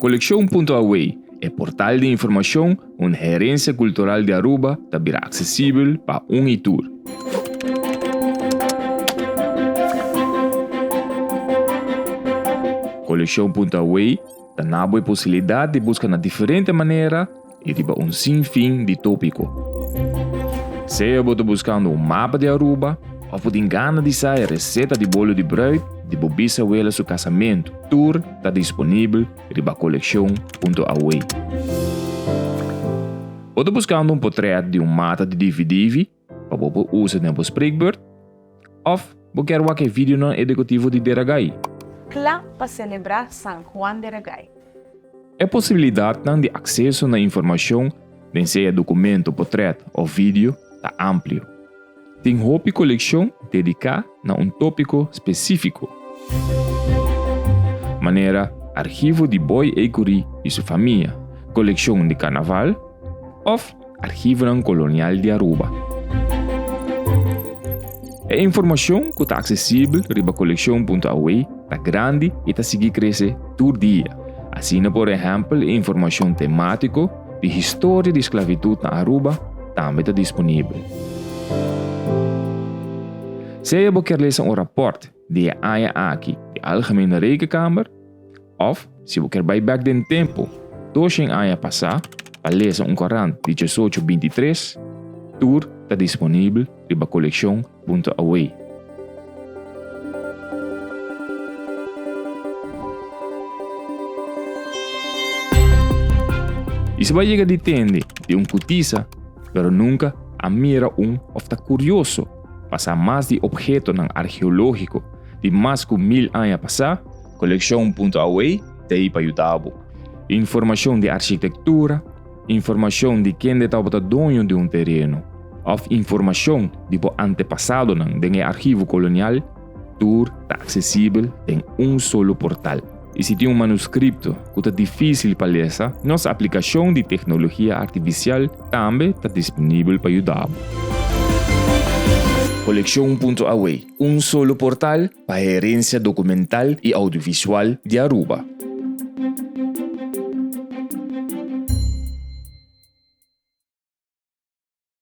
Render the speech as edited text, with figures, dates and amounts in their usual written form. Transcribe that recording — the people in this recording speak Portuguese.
Colección.away é portal de informação onde a herência cultural de Aruba está acessível para e tour. Colección.away dá a possibilidade de buscar na diferente maneira e de sinfim de tópico. Seja você buscando mapa de Aruba, ou você engana de sair receita de bolo de bruid de bobisa wela seu casamento, tour está disponível em Colección.away. Você buscando portrait de mata de DVD para você usar no spreekbeurt, ou você quer ver vídeo no educativo de Deragay. Claro, para celebrar San Juan de Deragay. A possibilidade de acesso na informação, seja documento, portrait ou vídeo, está amplo. Tem uma coleção dedicada a tópico específico. Maneira arquivo de Boy e Curi e sua família, coleção de carnaval ou arquivo colonial de Aruba. A informação que está acessível em Colección.away está grande e está seguindo crescer todo dia. Assim, por exemplo, a informação temática de história de esclavitud na Aruba também está disponível. Se você quer ler rapport de AIA-AKI, de Algemene Rekenkamer, ou se você quer back den tempo, 2 anos passar, para ler corrente de 1823, tour está disponível em Colección.away. E se vai chegar de tende de cutiza, pero nunca a mira ou está curioso passar mais de objeto arqueológico de mais de 1000 anos passar, Colección.away está aí para ajudar. Informação de arquitetura, informação de quem estava dono de terreno, ou informação de antepassado de arquivo colonial, tudo está acessível em solo portal. E se tem manuscrito que é difícil para ler, nossa aplicação de tecnologia artificial também está disponível para ajudar. Colección.away, solo portal para a herência documental e audiovisual de Aruba.